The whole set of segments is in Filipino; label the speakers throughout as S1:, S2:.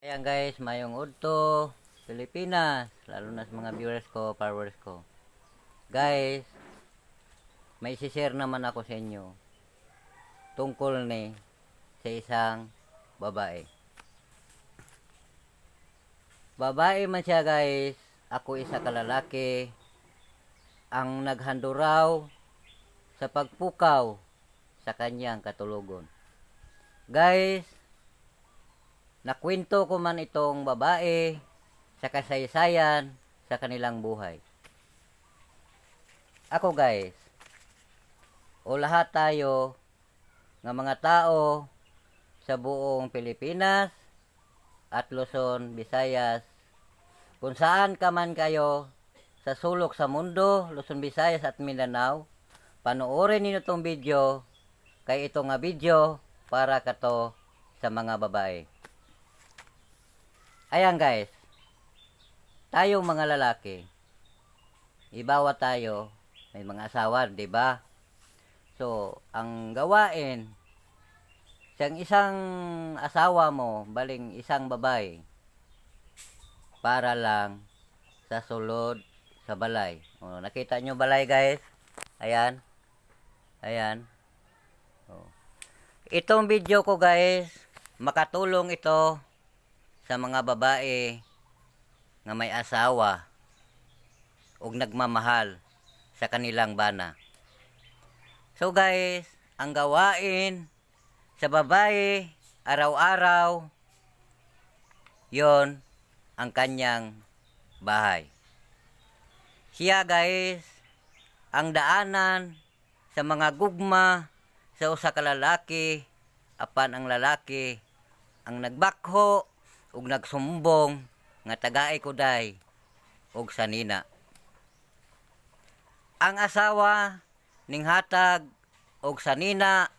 S1: Ayan guys, mayong udto, Pilipinas, lalo na sa mga viewers ko, followers ko. Guys, may share naman ako sa inyo tungkol ni sa isang babae. Babae man siya guys, ako isa kalalaki ang naghanduraw sa pagpukaw sa kanyang katulugon. Guys, nakwento ko man itong babae sa kasaysayan sa kanilang buhay. Ako guys, o lahat tayo ng mga tao sa buong Pilipinas at Luzon, Visayas, kung saan ka man kayo sa sulok sa mundo, Luzon, Visayas at Mindanao, panoorin niyo itong video, kay ito nga video para kato sa mga babae. Ayan guys, tayong mga lalaki, ibawa tayo, may mga asawa, di ba? So, ang gawain, siyang isang asawa mo, baling isang babae, para lang sa sulod sa balay. O, nakita nyo balay guys? Ayan. Ayan. O. Itong video ko guys, makatulong ito sa mga babae nga may asawa ug nagmamahal sa kanilang bana. So guys, ang gawain sa babae araw-araw yon ang kanyang bahay. Siya guys ang daanan sa mga gugma sa usa ka lalaki, apan ang lalaki ang nagbakho ug nagsumbong nga tagaay ko day og sanina. Ang asawa ning hatag og sanina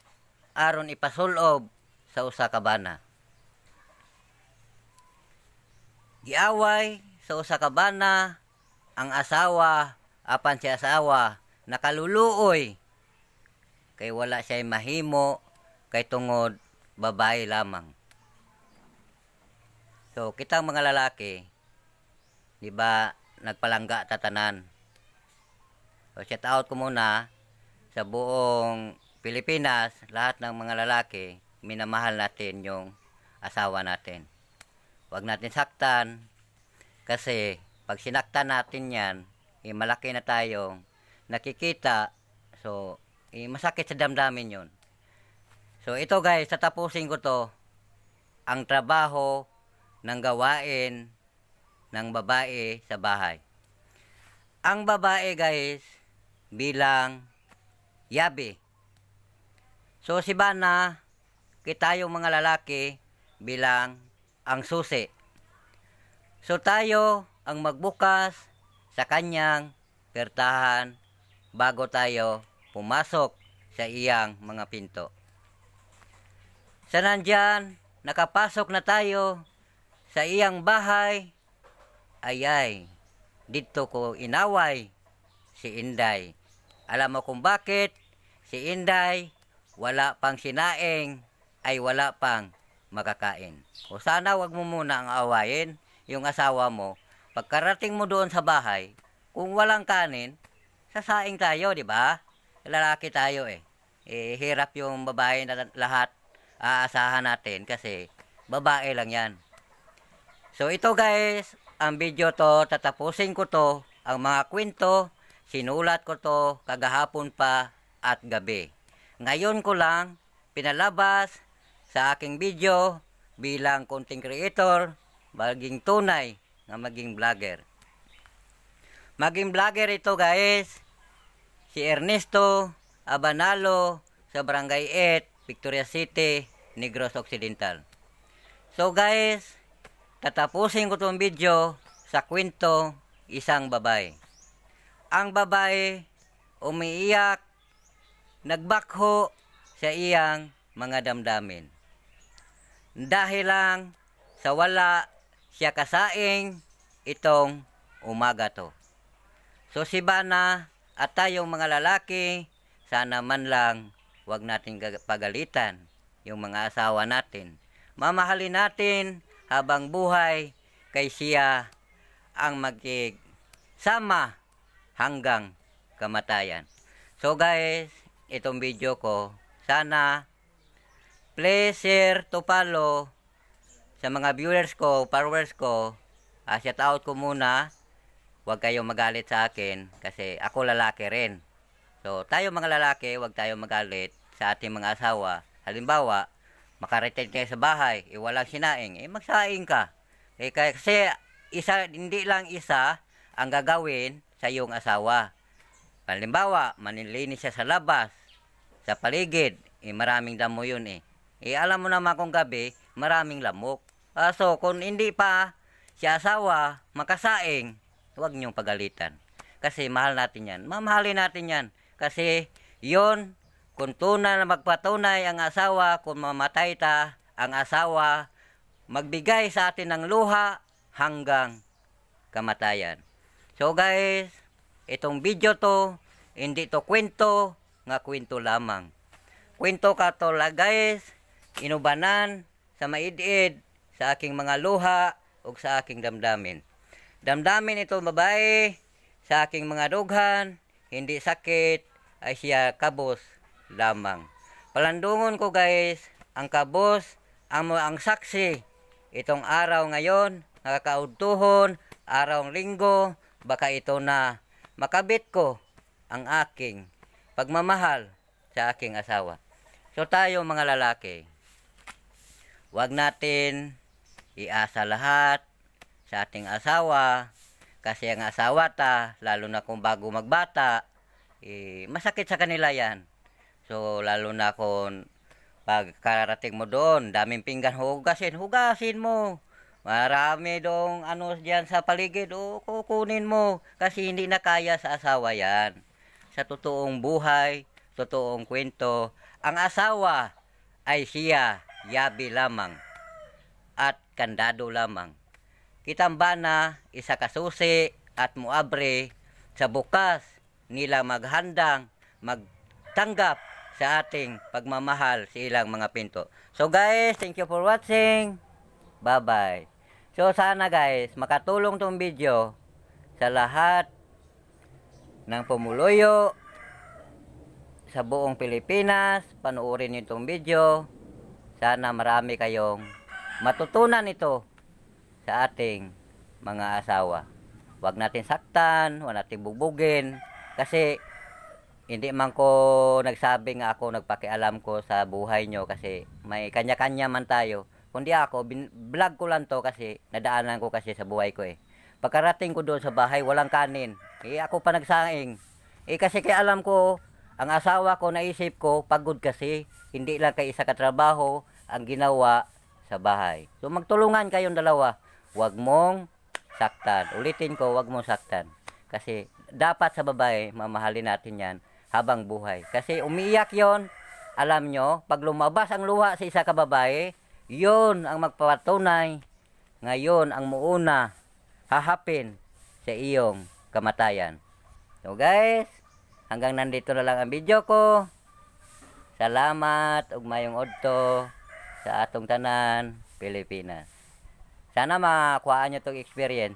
S1: aron ipasulob sa usa ka bana. Giaway sa usa ka bana ang asawa apan si asawa nakaluluoy kay wala siya mahimo kay tungod babae lamang. So, kitang mga lalaki, di ba, nagpalangga tatanan. So, shout out ko muna sa buong Pilipinas, lahat ng mga lalaki, minamahal natin yung asawa natin. Huwag natin saktan, kasi pag sinaktan natin yan, malaki na tayong nakikita, so, masakit sa damdamin yun. So, ito guys, tatapusin ko to, ang trabaho ng gawain ng babae sa bahay. Ang babae guys bilang yabi. So si bana, kita yung mga lalaki bilang ang susi. So tayo ang magbukas sa kanyang pertahan bago tayo pumasok sa iyang mga pinto. Sa nandyan, nakapasok na tayo sa iyang bahay, ayay, dito ko inaway si Inday. Alam mo kung bakit? Si Inday, wala pang sinaing, ay wala pang makakain. O sana wag mo muna ang awayin yung asawa mo. Pagkarating mo doon sa bahay, kung walang kanin, sasaing tayo, di ba? Lalaki tayo eh. Hirap yung babae na lahat aasahan natin kasi babae lang yan. So ito guys, ang video to, tatapusin ko to, ang mga kwento, sinulat ko to kagahapon pa at gabi. Ngayon ko lang pinalabas sa aking video bilang content creator, maging tunay na maging vlogger. Maging vlogger ito guys, si Ernesto Abanalo sa Barangay 8, Victoria City, Negros Occidental. So guys, tatapusin ko itong video sa kwento isang babae. Ang babae umiiyak, nagbakho sa iyang mga damdamin. Dahil lang sa wala siya kasaing itong umaga to. So si bana at tayong mga lalaki, sana man lang wag natin pagalitan yung mga asawa natin. Mamahalin natin habang buhay kay siya ang magkisama hanggang kamatayan. So guys, itong video ko, sana please share to follow sa mga viewers ko, followers ko. Shout out ko muna. Huwag kayong magalit sa akin kasi ako lalaki rin. So tayo mga lalaki, huwag tayong magalit sa ating mga asawa. Halimbawa, makarating kayo sa bahay, walang sinaing, magsaing ka. Kasi hindi lang isa ang gagawin sa iyong asawa. Halimbawa, manilinis siya sa labas, sa paligid, maraming damo yun alam mo naman kung gabi, maraming lamok. So, kung hindi pa si asawa makasaing, huwag niyong pagalitan. Kasi mahal natin yan. Mamahalin natin yan. Kasi yon, kung tunay na magpatunay ang asawa, kung mamatay ang asawa, magbigay sa atin ng luha hanggang kamatayan. So guys, itong video to, hindi to kwento, nga kwento lamang. Kwento ka to guys, inubanan sa maidid, sa aking mga luha, o sa aking damdamin. Damdamin ito babae, sa aking mga dughan, hindi sakit, ay siya kabos lamang. Palandungon ko guys, ang kabos, ang saksi, itong araw ngayon, nakakaudtuhon, araw linggo, baka ito na makabit ko ang aking pagmamahal sa aking asawa. So tayo mga lalaki, huwag natin iasa lahat sa ating asawa, kasi ang asawa lalo na kung bago magbata, masakit sa kanila yan. So lalo na kung pag karating mo doon, daming pinggan, hugasin mo. Marami dong diyan sa paligid, kukunin mo. Kasi hindi na kaya sa asawa yan. Sa totoong buhay, totoong kwento, ang asawa ay siya, yabi lamang at kandado lamang. Kitamba na isa kasusi at muabre sa bukas nila maghandang, magtanggap sa ating pagmamahal sa ilang mga pinto. So guys, thank you for watching. Bye-bye. So sana guys, makatulong tong video sa lahat ng pumuluyo sa buong Pilipinas. Panoorin niyo itong video. Sana marami kayong matutunan ito sa ating mga asawa. Huwag natin saktan, huwag natin bubugin. Kasi hindi man ko nagsabi nga ako nagpakialam ko sa buhay nyo kasi may kanya-kanya man tayo. Kundi ako, vlog ko lang to kasi nadaanan ko kasi sa buhay ko Pagkarating ko doon sa bahay, walang kanin. Ako pa nagsaing. Kasi kaya alam ko, ang asawa ko, naisip ko, pagod kasi. Hindi lang kay isa katrabaho ang ginawa sa bahay. So magtulungan kayong dalawa. Huwag mong saktan. Ulitin ko, huwag mong saktan. Kasi dapat sa babae, mamahalin natin yan habang buhay. Kasi umiiyak yon, alam nyo, pag lumabas ang luha sa isa ka babae, yon ang magpapatunay, ngayon ang muuna, hahapin sa iyong kamatayan. So guys, hanggang nandito na lang ang video ko. Salamat ug mayong odto sa atong tanan, Pilipinas. Sana makuhaan nyo itong experience.